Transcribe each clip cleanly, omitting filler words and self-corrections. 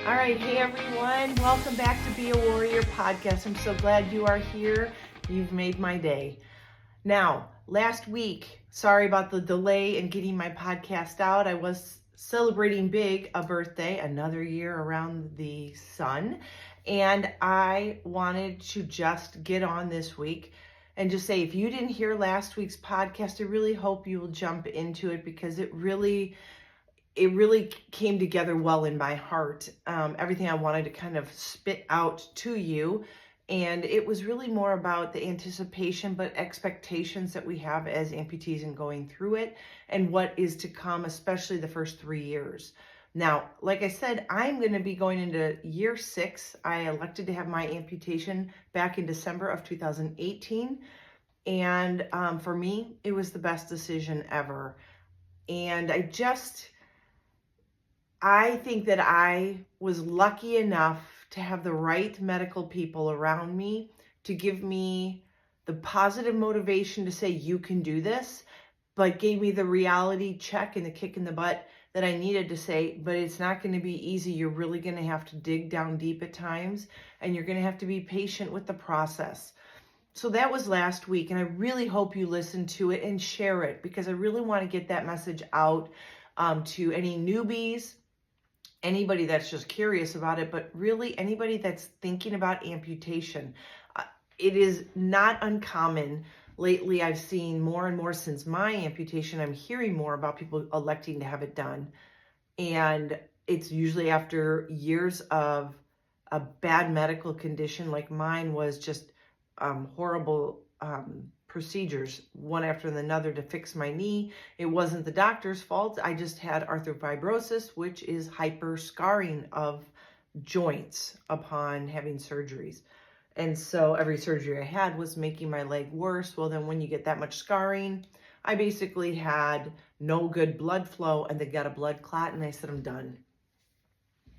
All right, hey everyone, welcome back to Be a Warrior podcast. I'm so glad you are here. You've made my day. Now, last week, sorry about the delay in getting my podcast out. I was celebrating big a birthday, another year around the sun, and I wanted to just get on this week and just say, if you didn't hear last week's podcast, I really hope you will jump into it because it really came together well in my heart. Everything I wanted to kind of spit out to you. And it was really more about the anticipation, but expectations that we have as amputees and going through it and what is to come, especially the first 3 years. Now, like I said, I'm going to be going into year 6. I elected to have my amputation back in December of 2018. And for me, it was the best decision ever. And I think that I was lucky enough to have the right medical people around me to give me the positive motivation to say, you can do this, but gave me the reality check and the kick in the butt that I needed to say, but it's not going to be easy. You're really going to have to dig down deep at times, and you're going to have to be patient with the process. So that was last week, and I really hope you listen to it and share it because I really want to get that message out to any newbies, anybody that's just curious about it, but really anybody that's thinking about amputation. It is not uncommon. Lately, I've seen more and more since my amputation, I'm hearing more about people electing to have it done. And it's usually after years of a bad medical condition like mine was, just horrible procedures, one after another to fix my knee. It wasn't the doctor's fault. I just had arthrofibrosis, which is hyper scarring of joints upon having surgeries. And so every surgery I had was making my leg worse. Well, then when you get that much scarring, I basically had no good blood flow and they got a blood clot, and I said, I'm done.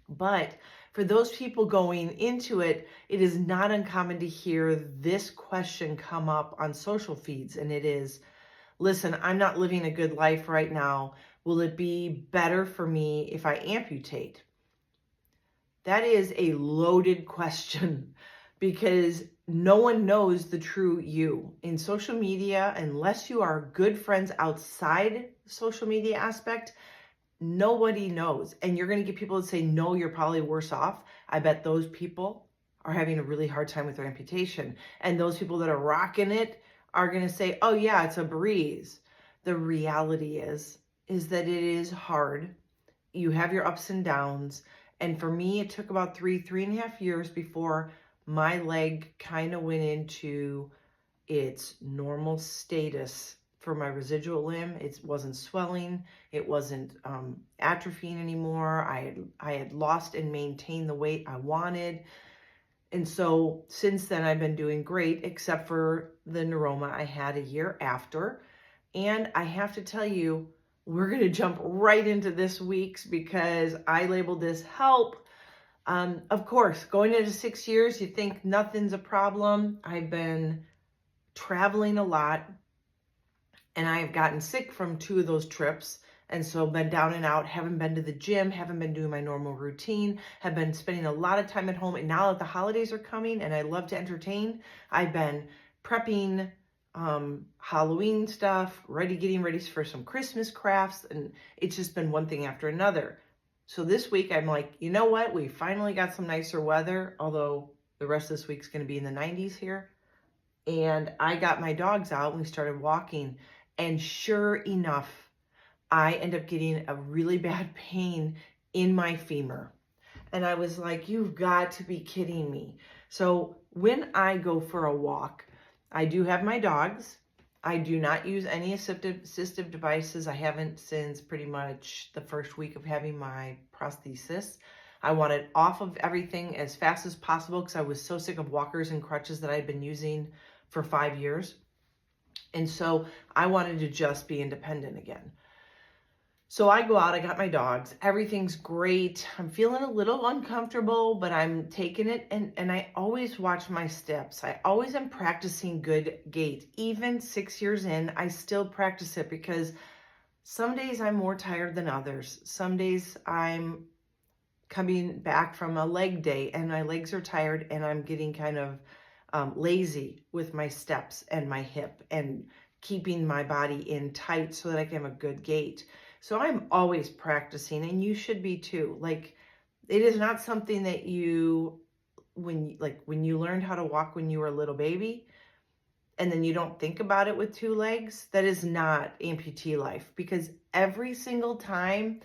But for those people going into it, it is not uncommon to hear this question come up on social feeds. And it is, listen, I'm not living a good life right now. Will it be better for me if I amputate? That is a loaded question because no one knows the true you. In social media, unless you are good friends outside social media aspect, nobody knows. And you're going to get people that say, no, you're probably worse off. I bet those people are having a really hard time with their amputation. And those people that are rocking it are going to say, oh yeah, it's a breeze. The reality is that it is hard. You have your ups and downs. And for me, it took about 3.5 years before my leg kind of went into its normal status. For my residual limb, it wasn't swelling, it wasn't atrophying anymore. I had lost and maintained the weight I wanted. And so since then, I've been doing great, except for the neuroma I had a year after. And I have to tell you, we're going to jump right into this week's because I labeled this help. Of course, going into 6 years, you think nothing's a problem. I've been traveling a lot. And I have gotten sick from 2 of those trips. And so been down and out, haven't been to the gym, haven't been doing my normal routine, have been spending a lot of time at home. And now that the holidays are coming and I love to entertain, I've been prepping Halloween stuff, getting ready for some Christmas crafts. And it's just been one thing after another. So this week I'm like, you know what? We finally got some nicer weather, although the rest of this week's going to be in the 90s here. And I got my dogs out and we started walking. And sure enough, I end up getting a really bad pain in my femur. And I was like, you've got to be kidding me. So when I go for a walk, I do have my dogs. I do not use any assistive devices. I haven't since pretty much the first week of having my prosthesis. I wanted off of everything as fast as possible because I was so sick of walkers and crutches that I'd been using for 5 years. And so I wanted to just be independent again. So I go out, I got my dogs, everything's great. I'm feeling a little uncomfortable, but I'm taking it. And I always watch my steps. I always am practicing good gait. Even 6 years in, I still practice it because some days I'm more tired than others. Some days I'm coming back from a leg day and my legs are tired and I'm getting kind of lazy with my steps and my hip and keeping my body in tight so that I can have a good gait. So I'm always practicing, and you should be too. Like, it is not something that when you learned how to walk when you were a little baby, and then you don't think about it with 2 legs, that is not amputee life, because every single time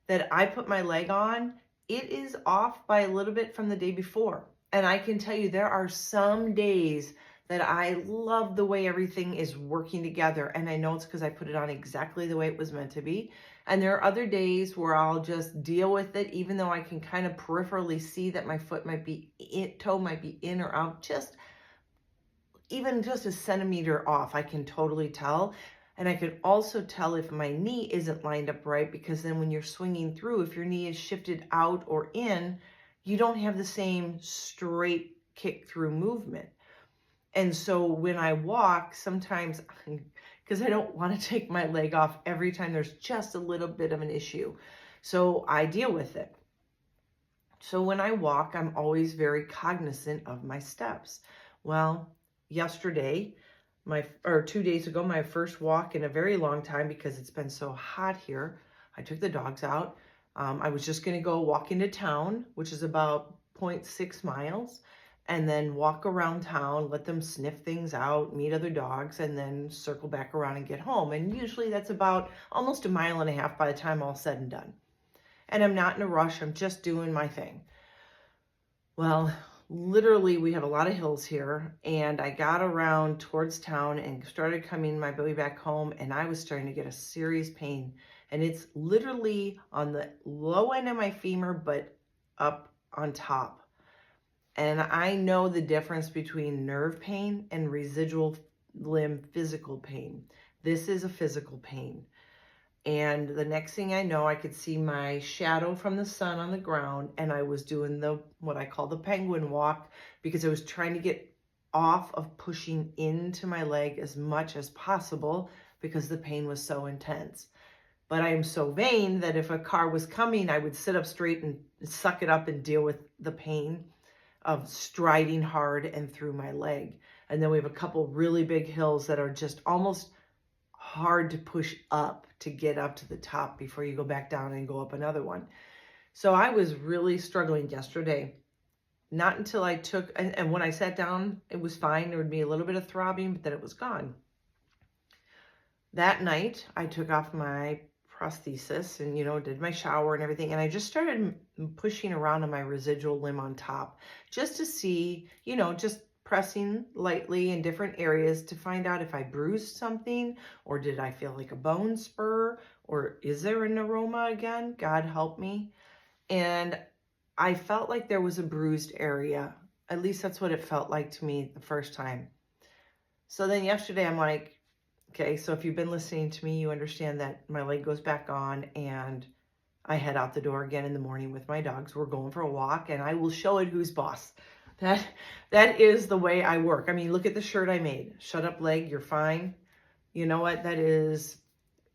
that I put my leg on, it is off by a little bit from the day before. And I can tell you there are some days that I love the way everything is working together. And I know it's because I put it on exactly the way it was meant to be. And there are other days where I'll just deal with it, even though I can kind of peripherally see that my foot might be toe might be in or out, even just a centimeter off. I can totally tell. And I can also tell if my knee isn't lined up right, because then when you're swinging through, if your knee is shifted out or in, you don't have the same straight kick through movement. And so when I walk, sometimes, because I don't want to take my leg off every time there's just a little bit of an issue, so I deal with it. So when I walk, I'm always very cognizant of my steps. Well, yesterday, 2 days ago, my first walk in a very long time, because it's been so hot here, I took the dogs out. I was just going to go walk into town, which is about 0.6 miles, and then walk around town, let them sniff things out, meet other dogs, and then circle back around and get home. And usually that's about almost 1.5 miles by the time all said and done. And I'm not in a rush. I'm just doing my thing. Well, literally, we have a lot of hills here, and I got around towards town and started coming my way back home, and I was starting to get a serious pain. And it's literally on the low end of my femur, but up on top. And I know the difference between nerve pain and residual limb physical pain. This is a physical pain. And the next thing I know, I could see my shadow from the sun on the ground, and I was doing what I call the penguin walk, because I was trying to get off of pushing into my leg as much as possible because the pain was so intense. But I am so vain that if a car was coming, I would sit up straight and suck it up and deal with the pain of striding hard and through my leg. And then we have a couple really big hills that are just almost hard to push up to get up to the top before you go back down and go up another one. So I was really struggling yesterday. Not until I took, and when I sat down, it was fine. There would be a little bit of throbbing, but then it was gone. That night, I took off my prosthesis and, did my shower and everything. And I just started pushing around on my residual limb on top just to see, just pressing lightly in different areas to find out if I bruised something, or did I feel like a bone spur, or is there a neuroma again? God help me. And I felt like there was a bruised area. At least that's what it felt like to me the first time. So then yesterday I'm like, okay, so if you've been listening to me, you understand that my leg goes back on and I head out the door again in the morning with my dogs. We're going for a walk, and I will show it who's boss. That is the way I work. I mean, look at the shirt I made. Shut up, leg, you're fine. You know what? That is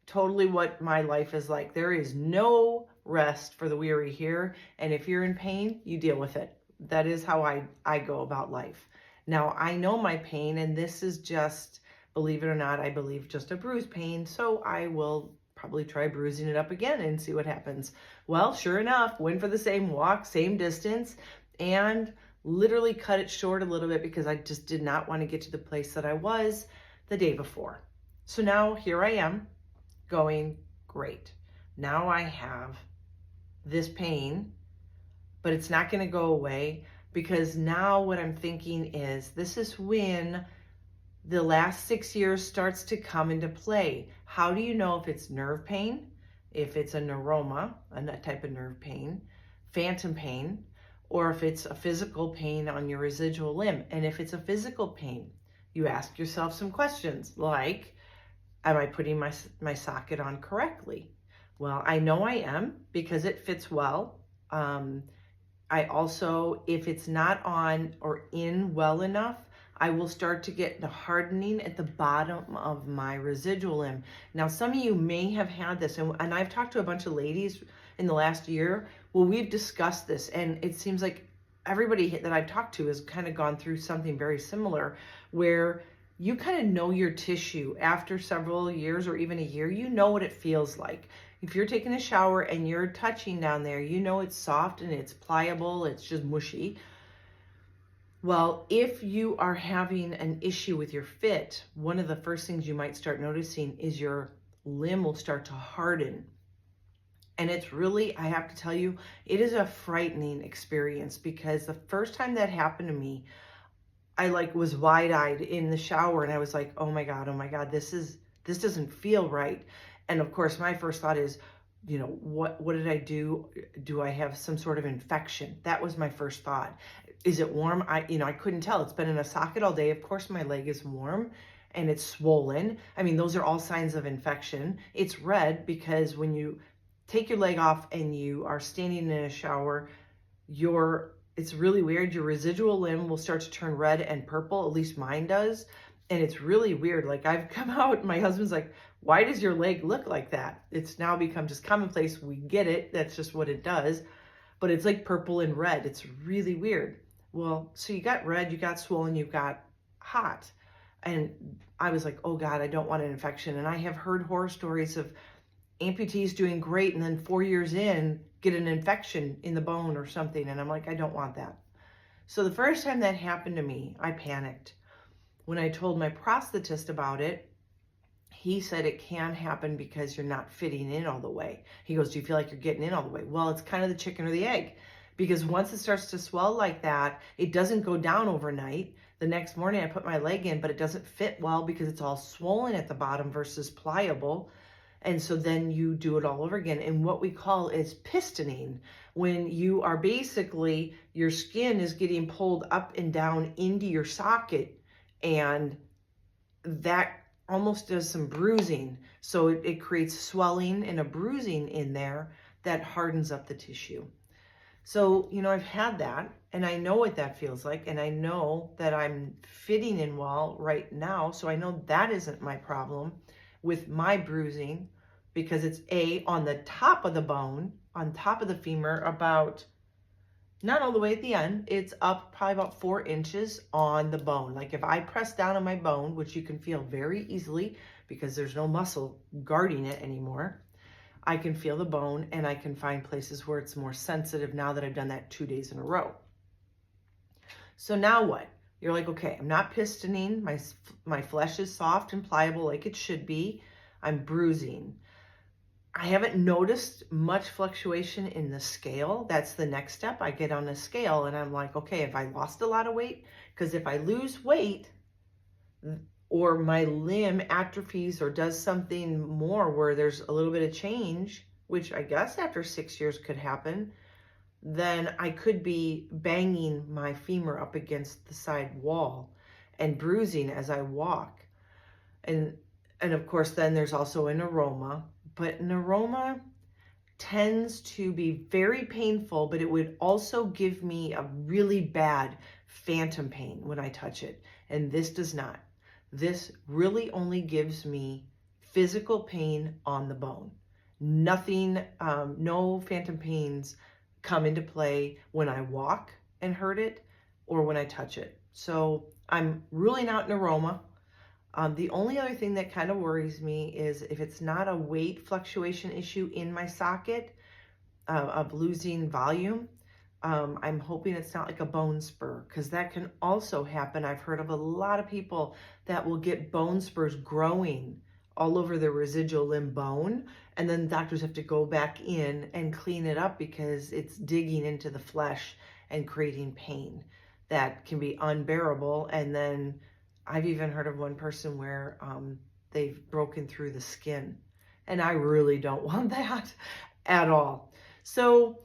totally what my life is like. There is no rest for the weary here. And if you're in pain, you deal with it. That is how I go about life. Now, I know my pain, and this is just, believe it or not, I believe just a bruise pain. So I will probably try bruising it up again and see what happens. Well, sure enough, went for the same walk, same distance, and literally cut it short a little bit because I just did not want to get to the place that I was the day before. So now here I am going, great. Now I have this pain, but it's not going to go away, because now what I'm thinking is this is when the last 6 years starts to come into play. How do you know if it's nerve pain, if it's a neuroma, a type of nerve pain, phantom pain, or if it's a physical pain on your residual limb? And if it's a physical pain, you ask yourself some questions like, am I putting my socket on correctly? Well, I know I am because it fits well. I also, if it's not on or in well enough, I will start to get the hardening at the bottom of my residual limb. Now, some of you may have had this, and I've talked to a bunch of ladies in the last year Well, we've discussed this, and it seems like everybody that I've talked to has kind of gone through something very similar, where you kind of know your tissue after several years or even a year. You know what it feels like. If you're taking a shower and you're touching down there, you know it's soft and it's pliable, it's just mushy. Well, if you are having an issue with your fit, one of the first things you might start noticing is your limb will start to harden. And it's really, I have to tell you, it is a frightening experience, because the first time that happened to me, I like was wide-eyed in the shower and I was like, oh my God, this doesn't feel right. And of course, my first thought is, what did I do? Do I have some sort of infection? That was my first thought. Is it warm? I couldn't tell. It's been in a socket all day. Of course, my leg is warm and it's swollen. I mean, those are all signs of infection. It's red because when you take your leg off and you are standing in a shower, it's really weird. Your residual limb will start to turn red and purple. At least mine does. And it's really weird. Like, I've come out, my husband's like, why does your leg look like that? It's now become just commonplace. We get it. That's just what it does. But it's like purple and red. It's really weird. Well, so you got red, you got swollen, you got hot. And I was like, oh God, I don't want an infection. And I have heard horror stories of amputees doing great and then 4 years in get an infection in the bone or something. And I'm like, I don't want that. So the first time that happened to me, I panicked. When I told my prosthetist about it, he said it can happen because you're not fitting in all the way. He goes, do you feel like you're getting in all the way? Well, it's kind of the chicken or the egg, because once it starts to swell like that, it doesn't go down overnight. The next morning I put my leg in, but it doesn't fit well because it's all swollen at the bottom versus pliable. And so then you do it all over again. And what we call is pistoning, when you are basically, your skin is getting pulled up and down into your socket, and that almost does some bruising. So it creates swelling and a bruising in there that hardens up the tissue. So, I've had that and I know what that feels like. And I know that I'm fitting in well right now. So I know that isn't my problem with my bruising, because it's on the top of the bone, on top of the femur, about, not all the way at the end, it's up probably about 4 inches on the bone. Like if I press down on my bone, which you can feel very easily because there's no muscle guarding it anymore, I can feel the bone and I can find places where it's more sensitive now that I've done that 2 days in a row. So now what? You're like, okay, I'm not pistoning. My flesh is soft and pliable like it should be. I'm bruising. I haven't noticed much fluctuation in the scale. That's the next step. I get on a scale and I'm like, okay, have I lost a lot of weight? Because if I lose weight or my limb atrophies or does something more where there's a little bit of change, which I guess after 6 years could happen, then I could be banging my femur up against the side wall and bruising as I walk. And of course, then there's also a neuroma. But neuroma tends to be very painful, but it would also give me a really bad phantom pain when I touch it. And this does not. This really only gives me physical pain on the bone. Nothing, no phantom pains come into play when I walk and hurt it or when I touch it. So I'm ruling out neuroma. The only other thing that kind of worries me is if it's not a weight fluctuation issue in my socket of losing volume. I'm hoping it's not like a bone spur, because that can also happen. I've heard of a lot of people that will get bone spurs growing all over their residual limb bone, and then doctors have to go back in and clean it up because it's digging into the flesh and creating pain that can be unbearable. And then I've even heard of one person where they've broken through the skin, and I really don't want that at all. So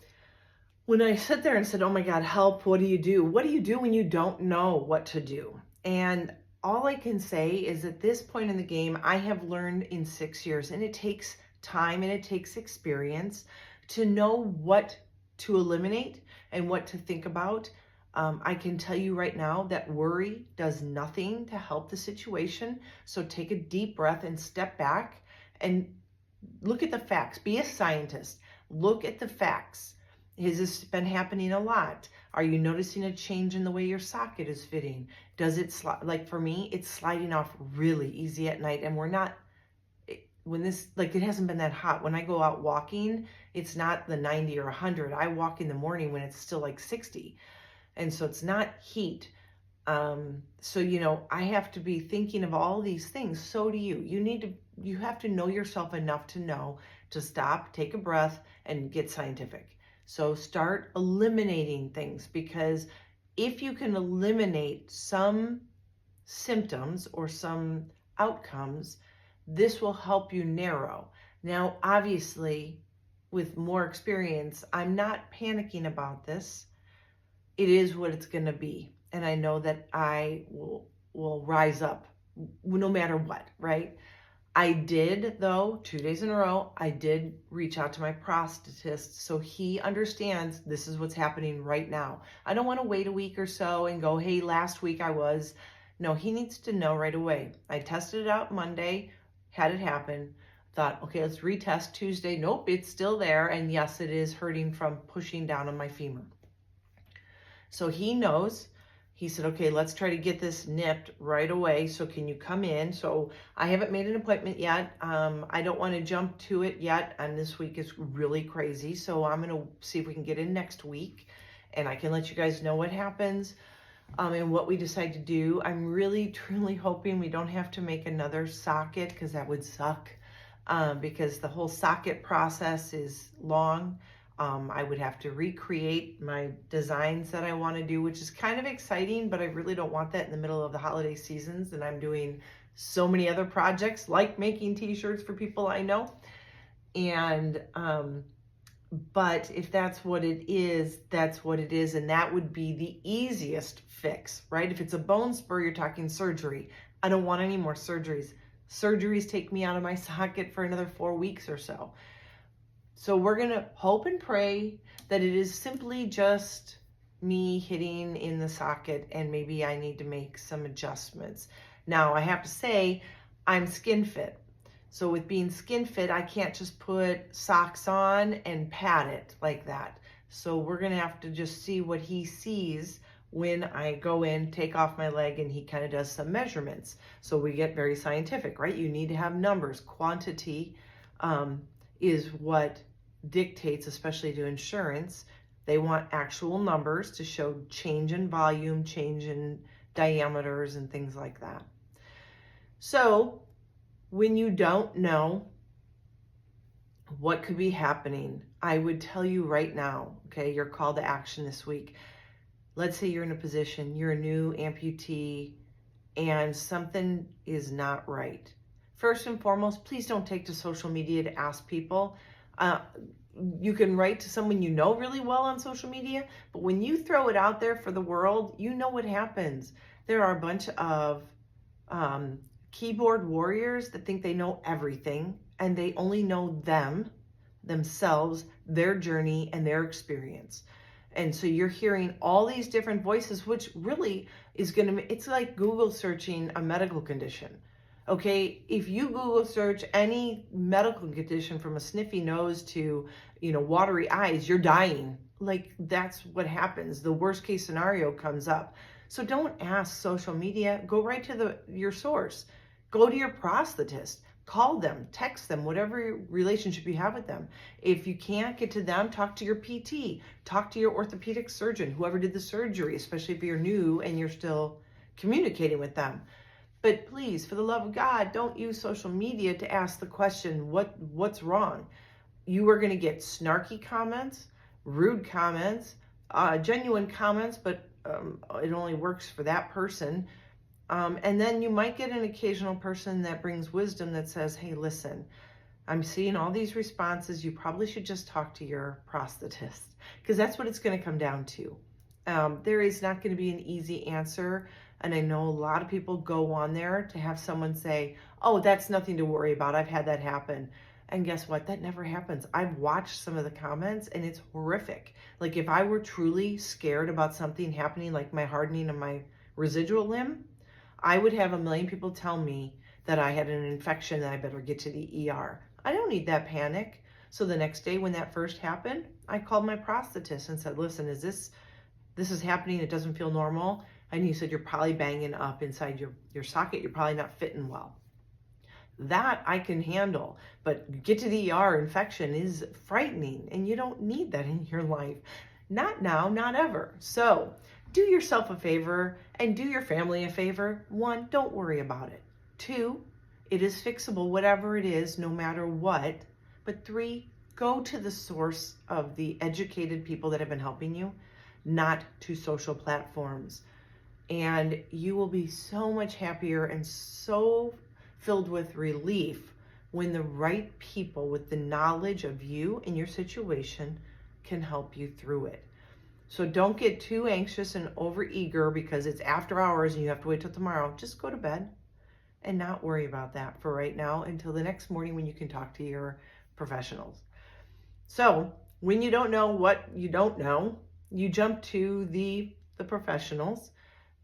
when I sat there and said, oh my God, help, what do you do? What do you do when you don't know what to do? And all I can say is at this point in the game, I have learned in 6 years, and it takes time and it takes experience to know what to eliminate and what to think about. I can tell you right now that worry does nothing to help the situation. So take a deep breath and step back and look at the facts. Be a scientist. Look at the facts. Has this been happening a lot? Are you noticing a change in the way your socket is fitting? Does it slide? Like for me, it's sliding off really easy at night, and we're not, when this, like it hasn't been that hot. When I go out walking, it's not the 90 or 100. I walk in the morning when it's still like 60. And so it's not heat. So, I have to be thinking of all these things. So do you. You have to know yourself enough to know to stop, take a breath, and get scientific. So start eliminating things, because if you can eliminate some symptoms or some outcomes, this will help you narrow. Now, obviously, with more experience, I'm not panicking about this. It is what it's going to be. And I know that I will rise up no matter what, right? I did, though, 2 days in a row, I did reach out to my prosthetist so he understands this is what's happening right now. I don't want to wait a week or so and go, hey, last week I was. No, he needs to know right away. I tested it out Monday, had it happen. Thought, okay, let's retest Tuesday. Nope, it's still there. And yes, it is hurting from pushing down on my femur. So he knows. He said, okay, let's try to get this nipped right away. So can you come in? So I haven't made an appointment yet. I don't want to jump to it yet. And this week is really crazy. So I'm going to see if we can get in next week. And I can let you guys know what happens and what we decide to do. I'm really, truly hoping we don't have to make another socket, because that would suck. Because the whole socket process is long. I would have to recreate my designs that I want to do, which is kind of exciting, but I really don't want that in the middle of the holiday seasons. And I'm doing so many other projects, like making t-shirts for people I know. And, but if that's what it is, that's what it is. And that would be the easiest fix, right? If it's a bone spur, you're talking surgery. I don't want any more surgeries. Surgeries take me out of my socket for another 4 weeks or so. So we're going to hope and pray that it is simply just me hitting in the socket, and maybe I need to make some adjustments. Now, I have to say, I'm skin fit. So with being skin fit, I can't just put socks on and pat it like that. So we're going to have to just see what he sees when I go in, take off my leg, and he kind of does some measurements. So we get very scientific, right? You need to have numbers. Quantity is what dictates, especially to insurance. They want actual numbers to show change in volume, change in diameters, and things like that. So when you don't know what could be happening, I would tell you right now, okay, your call to action this week. Let's say you're in a position, you're a new amputee, and something is not right. First and foremost, please don't take to social media to ask people. You can write to someone you know really well on social media, but when you throw it out there for the world, you know what happens. There are a bunch of keyboard warriors that think they know everything, and they only know themselves, their journey, and their experience. And so you're hearing all these different voices, which really is it's like Google searching a medical condition. Okay, if you Google search any medical condition from a sniffy nose to, watery eyes, you're dying. Like, that's what happens. The worst case scenario comes up. So don't ask social media. Go right to your source. Go to your prosthetist. Call them, text them, whatever relationship you have with them. If you can't get to them, talk to your PT. Talk to your orthopedic surgeon, whoever did the surgery, especially if you're new and you're still communicating with them. But please, for the love of God, don't use social media to ask the question, what's wrong? You are going to get snarky comments, rude comments, genuine comments, but it only works for that person. And then you might get an occasional person that brings wisdom that says, hey, listen, I'm seeing all these responses. You probably should just talk to your prosthetist, because that's what it's going to come down to. There is not going to be an easy answer. And I know a lot of people go on there to have someone say, oh, that's nothing to worry about. I've had that happen. And guess what? That never happens. I've watched some of the comments and it's horrific. Like, if I were truly scared about something happening, like my hardening of my residual limb, I would have a million people tell me that I had an infection that I better get to the ER. I don't need that panic. So the next day when that first happened, I called my prosthetist and said, listen, this is happening, it doesn't feel normal. And he said, you're probably banging up inside your socket, you're probably not fitting well. That I can handle, but get to the ER, infection is frightening, and you don't need that in your life. Not now, not ever. So do yourself a favor and do your family a favor. 1, don't worry about it. 2, it is fixable, whatever it is, no matter what. But 3, go to the source of the educated people that have been helping you, not to social platforms. And you will be so much happier and so filled with relief when the right people with the knowledge of you and your situation can help you through it. So don't get too anxious and overeager because it's after hours and you have to wait till tomorrow. Just go to bed and not worry about that for right now until the next morning when you can talk to your professionals. So when you don't know what you don't know, you jump to the professionals.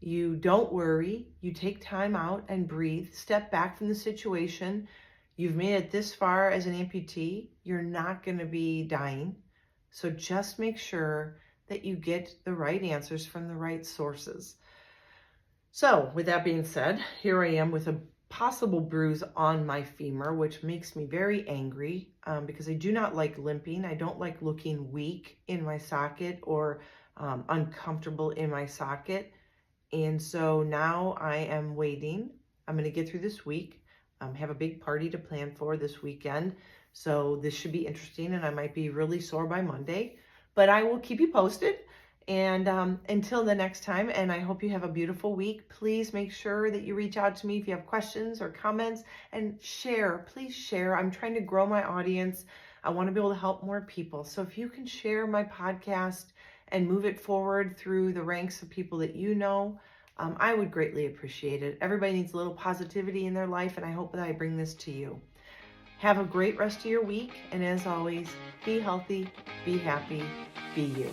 You don't worry, you take time out and breathe, step back from the situation. You've made it this far as an amputee, you're not going to be dying. So just make sure that you get the right answers from the right sources. So with that being said, here I am with a possible bruise on my femur, which makes me very angry because I do not like limping. I don't like looking weak in my socket or uncomfortable in my socket. And so now I am waiting. I'm going to get through this week, have a big party to plan for this weekend. So this should be interesting and I might be really sore by Monday, but I will keep you posted. And until the next time, and I hope you have a beautiful week. Please make sure that you reach out to me if you have questions or comments, and share, please share. I'm trying to grow my audience. I want to be able to help more people. So if you can share my podcast and move it forward through the ranks of people that you know, I would greatly appreciate it. Everybody needs a little positivity in their life, and I hope that I bring this to you. Have a great rest of your week, and as always, be healthy, be happy, be you.